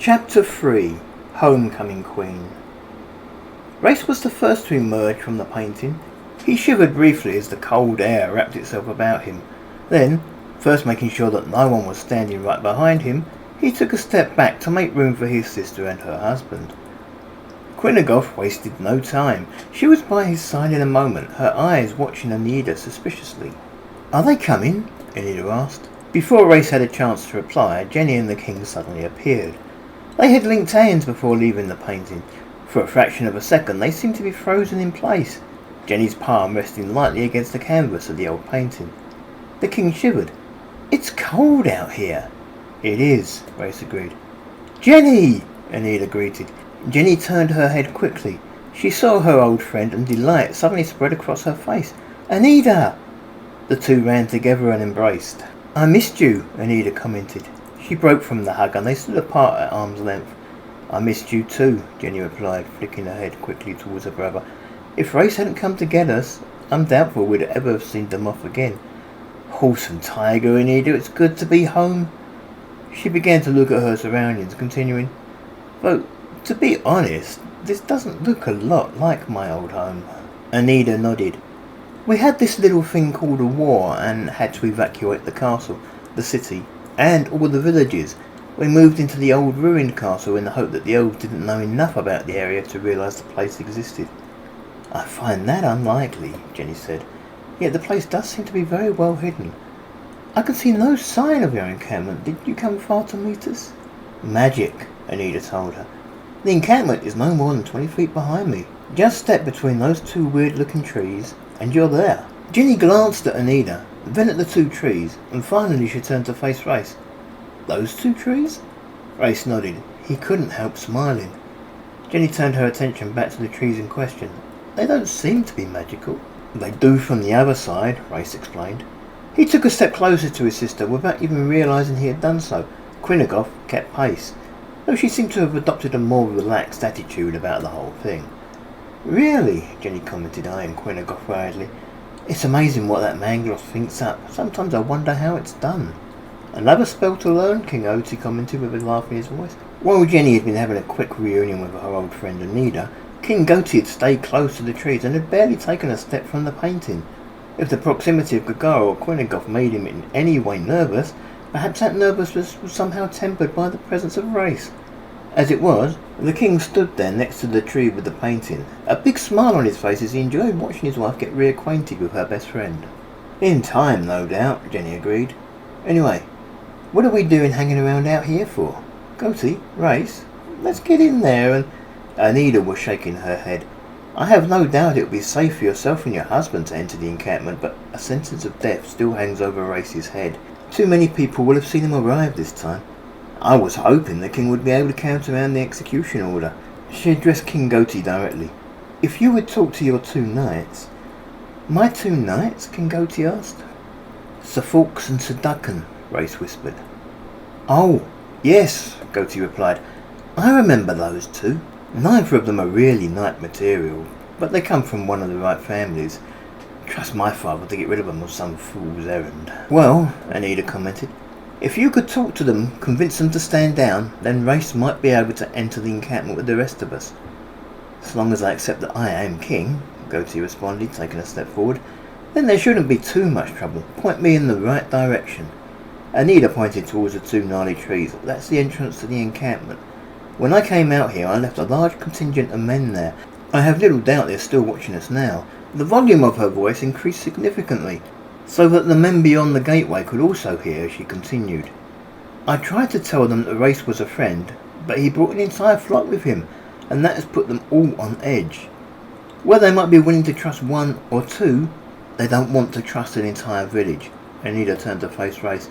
Chapter 3. Homecoming Queen. Race was the first to emerge from the painting. He shivered briefly as the cold air wrapped itself about him. Then, first making sure that no one was standing right behind him, he took a step back to make room for his sister and her husband. Quinagoff wasted no time. She was by his side in a moment, her eyes watching Anida suspiciously. "Are they coming?" Anida asked. Before Race had a chance to reply, Jenny and the king suddenly appeared. They had linked hands before leaving the painting. For a fraction of a second they seemed to be frozen in place, Jenny's palm resting lightly against the canvas of the old painting. The king shivered. "It's cold out here." "It is," Race agreed. "Jenny!" Anida greeted. Jenny turned her head quickly. She saw her old friend and delight suddenly spread across her face. "Anida!" The two ran together and embraced. "I missed you," Anida commented. She broke from the hug and they stood apart at arm's length. "I missed you too," Jenny replied, flicking her head quickly towards her brother. "If Race hadn't come to get us, I'm doubtful we'd ever have seen them off again." "Horse and tiger, Anida, it's good to be home." She began to look at her surroundings, continuing, "Though, to be honest, this doesn't look a lot like my old home." Anida nodded. "We had this little thing called a war and had to evacuate the castle, the city, and all the villages. We moved into the old ruined castle in the hope that the elves didn't know enough about the area to realise the place existed." "I find that unlikely," Jenny said. "Yet the place does seem to be very well hidden. I can see no sign of your encampment. Did you come far to meet us?" "Magic," Anida told her. "The encampment is no more than 20 feet behind me. Just step between those two weird-looking trees, and you're there." Jenny glanced at Anida, then at the two trees, and finally she turned to face Race. "Those two trees?" Race nodded. He couldn't help smiling. Jenny turned her attention back to the trees in question. "They don't seem to be magical." "They do from the other side," Race explained. He took a step closer to his sister without even realising he had done so. Quinagoff kept pace, though she seemed to have adopted a more relaxed attitude about the whole thing. "Really," Jenny commented, eyeing Quinagoff worriedly. "It's amazing what that Mangloss thinks up. Sometimes I wonder how it's done." "Another spell to learn," King Oti commented with a laugh in his voice. While Jenny had been having a quick reunion with her old friend Anida, King Oti had stayed close to the trees and had barely taken a step from the painting. If the proximity of Gagara or Quinagoff made him in any way nervous, perhaps that nervousness was somehow tempered by the presence of Race. As it was, the king stood there next to the tree with the painting, a big smile on his face as he enjoyed watching his wife get reacquainted with her best friend. "In time, no doubt," Jenny agreed. "Anyway, what are we doing hanging around out here for? Goti, Race, let's get in there and—" Anida was shaking her head. "I have no doubt it will be safe for yourself and your husband to enter the encampment, but a sentence of death still hangs over Race's head. Too many people will have seen him arrive this time. I was hoping the king would be able to counter around the execution order." She addressed King Goti directly. "If you would talk to your two knights—" "My two knights?" King Goti asked. "Suffolks and Seducan," Race whispered. "Oh, yes," Goti replied. "I remember those two. Neither of them are really knight material, but they come from one of the right families. Trust my father to get rid of them on some fool's errand." "Well," Anida commented, "if you could talk to them, convince them to stand down, then Race might be able to enter the encampment with the rest of us." "As long as I accept that I am king," Goti responded, taking a step forward, "then there shouldn't be too much trouble. Point me in the right direction." Anida pointed towards the two gnarly trees. "That's the entrance to the encampment. When I came out here, I left a large contingent of men there. I have little doubt they're still watching us now." The volume of her voice increased significantly, so that the men beyond the gateway could also hear as she continued. "I tried to tell them that Race was a friend, but he brought an entire flock with him, and that has put them all on edge. Where they might be willing to trust one or two, they don't want to trust an entire village." Anida turned to face Race.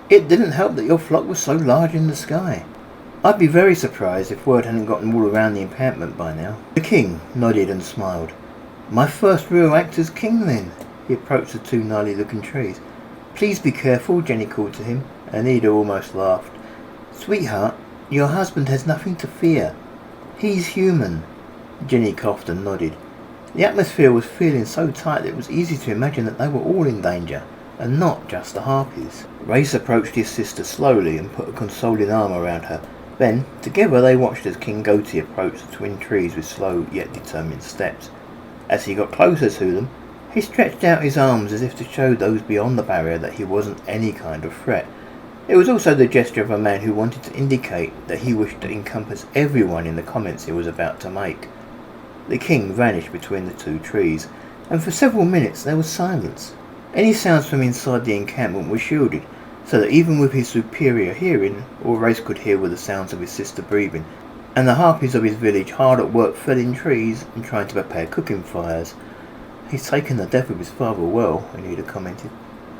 "It didn't help that your flock was so large in the sky. I'd be very surprised if word hadn't gotten all around the encampment by now." The king nodded and smiled. "My first real act as king, then." He approached the two gnarly-looking trees. "Please be careful," Jenny called to him. Anida almost laughed. "Sweetheart, your husband has nothing to fear. He's human." Jenny coughed and nodded. The atmosphere was feeling so tight that it was easy to imagine that they were all in danger, and not just the harpies. Race approached his sister slowly and put a consoling arm around her. Then, together they watched as King Goatee approached the twin trees with slow yet determined steps. As he got closer to them, he stretched out his arms as if to show those beyond the barrier that he wasn't any kind of threat. It was also the gesture of a man who wanted to indicate that he wished to encompass everyone in the comments he was about to make. The king vanished between the two trees, and for several minutes there was silence. Any sounds from inside the encampment were shielded, so that even with his superior hearing, all Race could hear were the sounds of his sister breathing, and the harpies of his village hard at work felling trees and trying to prepare cooking fires. "He's taken the death of his father well," Anita commented.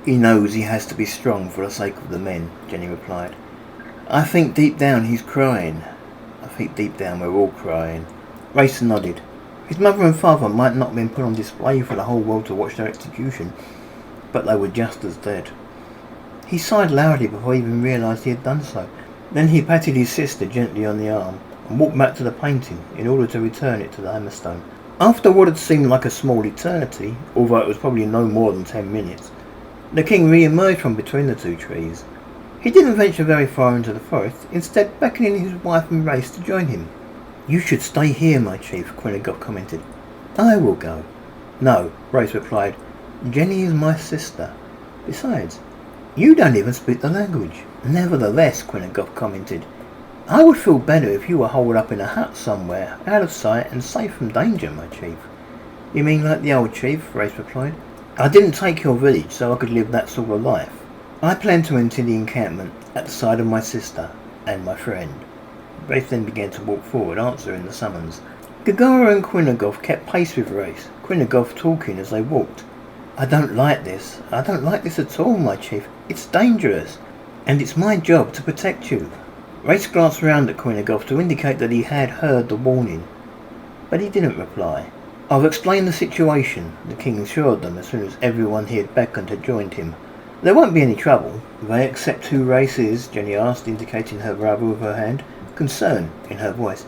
"He knows he has to be strong for the sake of the men," Jenny replied. "I think deep down he's crying." "I think deep down we're all crying." Race nodded. His mother and father might not have been put on display for the whole world to watch their execution, but they were just as dead. He sighed loudly before he even realised he had done so. Then he patted his sister gently on the arm and walked back to the painting in order to return it to the hammerstone. After what had seemed like a small eternity, although it was probably no more than 10 minutes, the king re-emerged from between the two trees. He didn't venture very far into the forest, instead beckoning his wife and Race to join him. "You should stay here, my chief," Quinnigoff commented. "I will go." "No," Race replied. "Jenny is my sister. Besides, you don't even speak the language." "Nevertheless," Quinnigoff commented, "I would feel better if you were holed up in a hut somewhere, out of sight and safe from danger, my chief." "You mean like the old chief?" Race replied. "I didn't take your village so I could live that sort of life. I plan to enter the encampment at the side of my sister and my friend." Race then began to walk forward, answering the summons. Gagara and Quinnigoff kept pace with Race, Quinnigoff talking as they walked. "I don't like this. I don't like this at all, my chief. It's dangerous, and it's my job to protect you." Race glanced round at Quinnigoff to indicate that he had heard the warning, but he didn't reply. "I've explained the situation," the king assured them as soon as everyone he had beckoned had joined him. "There won't be any trouble." "They accept who Race is?" Jenny asked, indicating her brother with her hand, concern in her voice.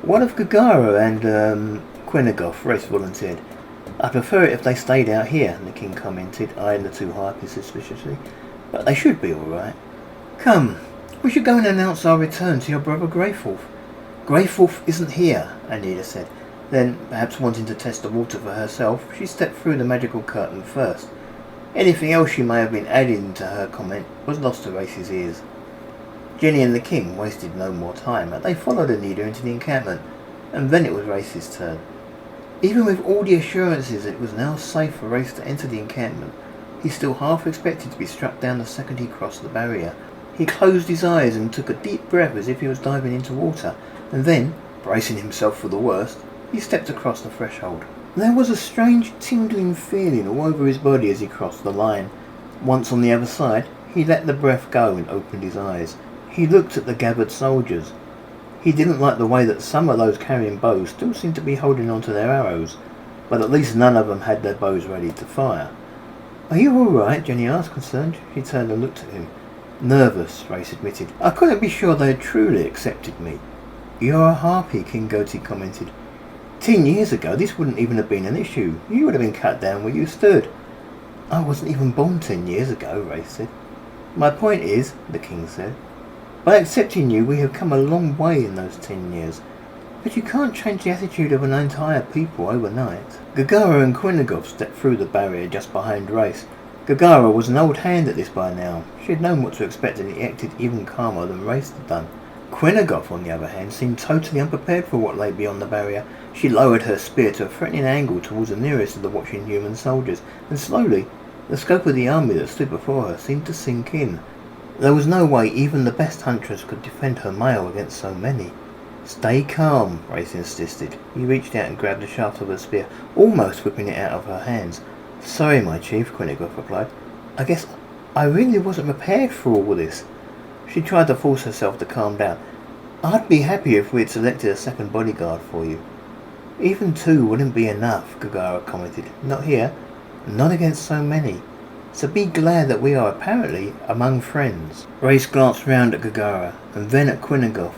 "What of Gagara and, Quinnigoff?" Race volunteered. "I'd prefer it if they stayed out here," the king commented, eyeing the two harpies suspiciously. "But they should be all right. Come, we should go and announce our return to your brother Greyforth." "Greyforth isn't here," Anita said. Then, perhaps wanting to test the water for herself, she stepped through the magical curtain first. Anything else she may have been adding to her comment was lost to Race's ears. Jenny and the king wasted no more time, and they followed Anita into the encampment, and then it was Race's turn. Even with all the assurances that it was now safe for Race to enter the encampment, he still half expected to be struck down the second he crossed the barrier. He closed his eyes and took a deep breath as if he was diving into water, and then, bracing himself for the worst, he stepped across the threshold. There was a strange tingling feeling all over his body as he crossed the line. Once on the other side, he let the breath go and opened his eyes. He looked at the gathered soldiers. He didn't like the way that some of those carrying bows still seemed to be holding on to their arrows, but at least none of them had their bows ready to fire. "Are you all right?" Jenny asked, concerned. She turned and looked at him. "Nervous," Race admitted. "I couldn't be sure they had truly accepted me." "You're a harpy," King Goatee commented. 10 years ago this wouldn't even have been an issue. You would have been cut down where you stood." "I wasn't even born 10 years ago," Race said. "My point is," the king said, "by accepting you we have come a long way in those 10 years. But you can't change the attitude of an entire people overnight." Gagara and Quinnigoff stepped through the barrier just behind Race. Gagara was an old hand at this by now. She had known what to expect and he acted even calmer than Race had done. Quinnigoff, on the other hand, seemed totally unprepared for what lay beyond the barrier. She lowered her spear to a threatening angle towards the nearest of the watching human soldiers, and slowly, the scope of the army that stood before her seemed to sink in. There was no way even the best huntress could defend her male against so many. "Stay calm," Race insisted. He reached out and grabbed the shaft of her spear, almost whipping it out of her hands. "Sorry, my chief," Quinnigoff replied. "I guess I really wasn't prepared for all this." She tried to force herself to calm down. "I'd be happy if we'd selected a second bodyguard for you." "Even 2 wouldn't be enough," Gagara commented. "Not here. Not against so many. So be glad that we are apparently among friends." Race glanced round at Gagara and then at Quinnigoff.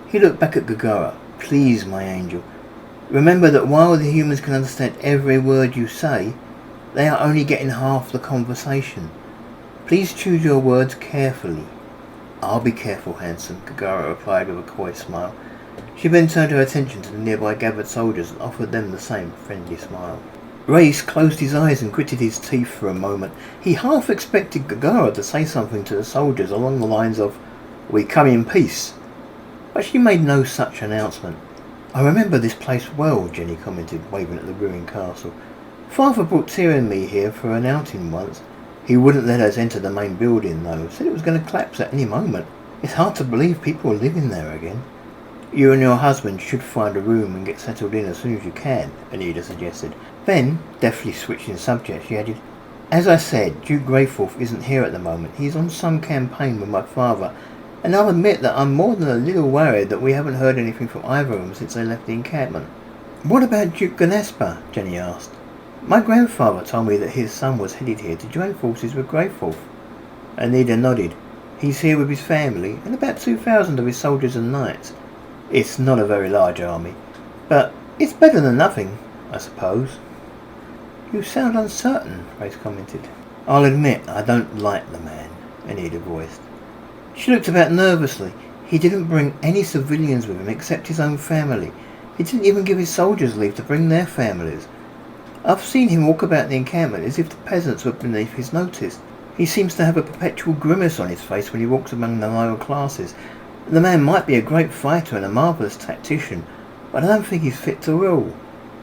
He looked back at Gagara. "Please, my angel, remember that while the humans can understand every word you say, they are only getting half the conversation. Please choose your words carefully." "I'll be careful, handsome," Gagara replied with a coy smile. She then turned her attention to the nearby gathered soldiers and offered them the same friendly smile. Race closed his eyes and gritted his teeth for a moment. He half expected Gagara to say something to the soldiers along the lines of, "We come in peace," but she made no such announcement. "I remember this place well," Jenny commented, waving at the ruined castle. "Father brought Tyr and me here for an outing once. He wouldn't let us enter the main building though, said it was going to collapse at any moment. It's hard to believe people are living there again." "You and your husband should find a room and get settled in as soon as you can," Anita suggested. Then, deftly switching subject, she added, "As I said, Duke Greyforth isn't here at the moment. He's on some campaign with my father, and I'll admit that I'm more than a little worried that we haven't heard anything from either of them since they left the encampment." "What about Duke Gnespa?" Jenny asked. "My grandfather told me that his son was headed here to join forces with Greyforth." Anita nodded. "He's here with his family and about 2,000 of his soldiers and knights. It's not a very large army, but it's better than nothing, I suppose." "You sound uncertain," Race commented. "I'll admit I don't like the man," Anita voiced. She looked about nervously. "He didn't bring any civilians with him except his own family. He didn't even give his soldiers leave to bring their families. I've seen him walk about the encampment as if the peasants were beneath his notice. He seems to have a perpetual grimace on his face when he walks among the lower classes. The man might be a great fighter and a marvellous tactician, but I don't think he's fit to rule.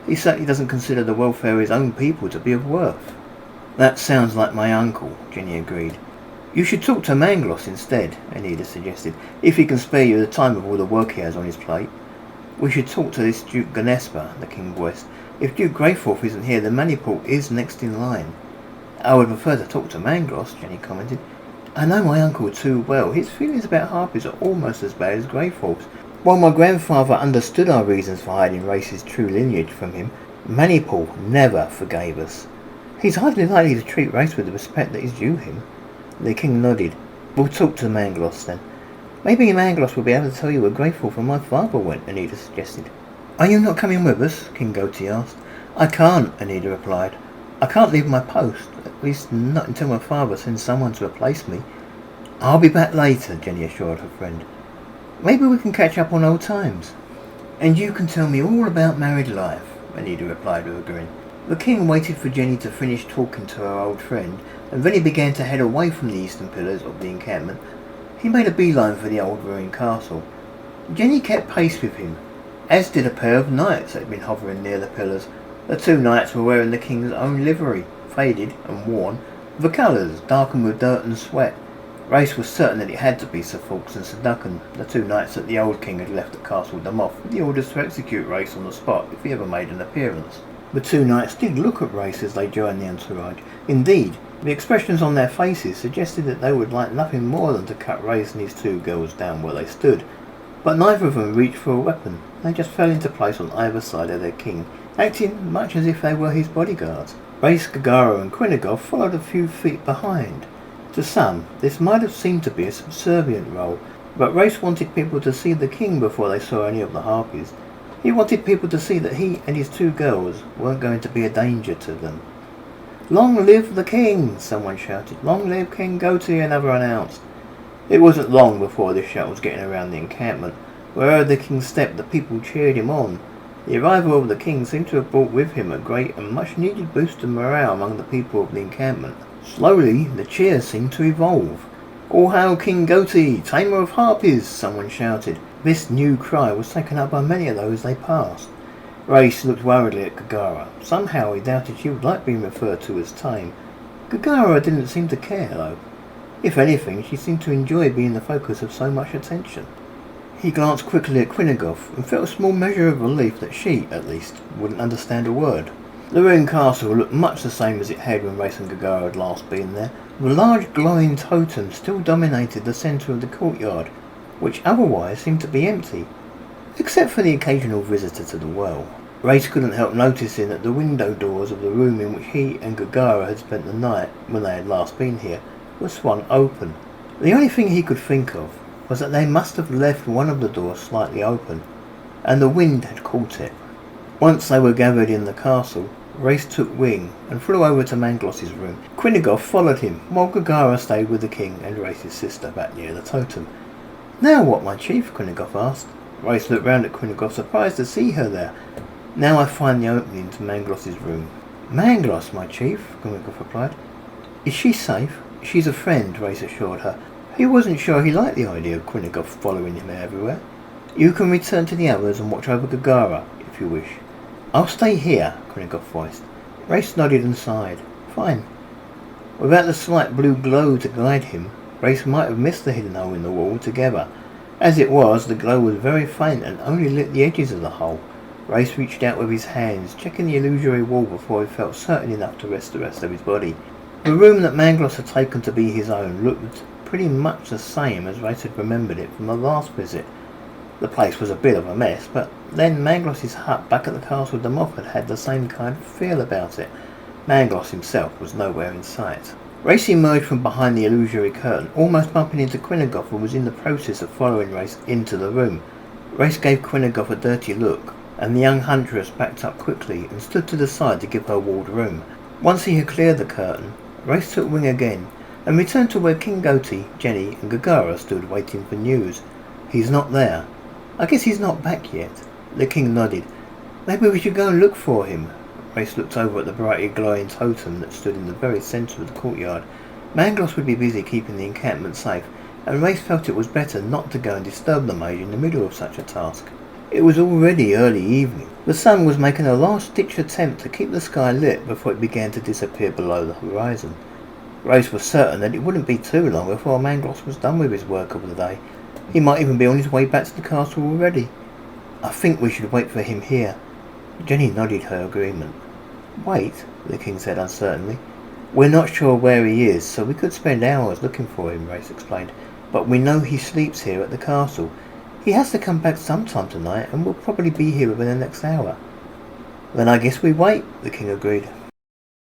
He certainly doesn't consider the welfare of his own people to be of worth." "That sounds like my uncle," Jenny agreed. "You should talk to Mangloss instead," Anita suggested, "if he can spare you the time of all the work he has on his plate." "We should talk to this Duke Gnespa," the king voiced. "If Duke Greyforth isn't here, then Manipul is next in line." "I would prefer to talk to Mangloss," Jenny commented. "I know my uncle too well. His feelings about harpies are almost as bad as Greyforth's. While my grandfather understood our reasons for hiding Race's true lineage from him, Manipul never forgave us. He's hardly likely to treat Race with the respect that is due him." The king nodded. "We'll talk to Mangloss then." "Maybe Mangloss will be able to tell you where Greyforth and my father went," Anita suggested. "Are you not coming with us?" King Goatee asked. "I can't," Anita replied. "I can't leave my post, at least not until my father sends someone to replace me." "I'll be back later," Jenny assured her friend. "Maybe we can catch up on old times." "And you can tell me all about married life," Anita replied with a grin. The king waited for Jenny to finish talking to her old friend, and then he began to head away from the eastern pillars of the encampment. He made a beeline for the old ruined castle. Jenny kept pace with him, as did a pair of knights that had been hovering near the pillars. The two knights were wearing the king's own livery, faded and worn, the colours darkened with dirt and sweat. Race was certain that it had to be Sir Fawkes and Sir Duncan, the two knights that the old king had left at Castle Demoth, with the orders to execute Race on the spot if he ever made an appearance. The two knights did look at Race as they joined the entourage. Indeed, the expressions on their faces suggested that they would like nothing more than to cut Race and his two girls down where they stood. But neither of them reached for a weapon. They just fell into place on either side of their king, acting much as if they were his bodyguards. Race, Gagara and Quinagov followed a few feet behind. To some, this might have seemed to be a subservient role, but Race wanted people to see the king before they saw any of the harpies. He wanted people to see that he and his two girls weren't going to be a danger to them. "Long live the king!" someone shouted. "Long live King Goatee!" another announced. It wasn't long before this shout was getting around the encampment. Wherever the king stepped, the people cheered him on. The arrival of the king seemed to have brought with him a great and much-needed boost of morale among the people of the encampment. Slowly, the cheers seemed to evolve. "All hail King Goatee, tamer of harpies!" someone shouted. This new cry was taken up by many of those they passed. Race looked worriedly at Gagara. Somehow he doubted she would like being referred to as tame. Gagara didn't seem to care, though. If anything, she seemed to enjoy being the focus of so much attention. He glanced quickly at Quinagov and felt a small measure of relief that she, at least, wouldn't understand a word. The ruined castle looked much the same as it had when Race and Gagara had last been there. The large glowing totem still dominated the centre of the courtyard, which otherwise seemed to be empty, except for the occasional visitor to the well. Race couldn't help noticing that the window doors of the room in which he and Gagara had spent the night when they had last been here were swung open. The only thing he could think of was that they must have left one of the doors slightly open, and the wind had caught it. Once they were gathered in the castle, Race took wing and flew over to Mangloss's room. Quinagoff followed him, while Gagara stayed with the king and Race's sister back near the totem. "Now what, my chief?" Quinagoff asked. Race looked round at Quinagoff, surprised to see her there. "Now I find the opening to Mangloss's room." "Mangloss, my chief," Quinagoff replied. "Is she safe?" "She's a friend," Race assured her. He wasn't sure he liked the idea of Quinagoff following him everywhere. "You can return to the others and watch over Gagara, if you wish." "I'll stay here," Quinagoff voiced. Race nodded and sighed. "Fine." Without the slight blue glow to guide him, Race might have missed the hidden hole in the wall altogether. As it was, the glow was very faint and only lit the edges of the hole. Race reached out with his hands, checking the illusory wall before he felt certain enough to rest the rest of his body. The room that Mangloss had taken to be his own looked pretty much the same as Race had remembered it from the last visit. The place was a bit of a mess, but then Mangloss's hut back at the castle de Moffat had the same kind of feel about it. Mangloss himself was nowhere in sight. Race emerged from behind the illusory curtain, almost bumping into Quinagoff, who was in the process of following Race into the room. Race gave Quinagoff a dirty look, and the young huntress backed up quickly and stood to the side to give her ward room. Once he had cleared the curtain, Race took wing again and returned to where King Goatee, Jenny and Gagara stood waiting for news. "He's not there. I guess he's not back yet." The king nodded. "Maybe we should go and look for him." Race looked over at the brightly glowing totem that stood in the very centre of the courtyard. Mangloss would be busy keeping the encampment safe, and Race felt it was better not to go and disturb the mage in the middle of such a task. It was already early evening. The sun was making a last-ditch attempt to keep the sky lit before it began to disappear below the horizon. Race was certain that it wouldn't be too long before Mangloss was done with his work of the day. He might even be on his way back to the castle already. "I think we should wait for him here." Jenny nodded her agreement. "Wait," the king said uncertainly. "We're not sure where he is, so we could spend hours looking for him," Race explained. "But we know he sleeps here at the castle. He has to come back sometime tonight, and will probably be here within the next hour." "Then I guess we wait," the king agreed.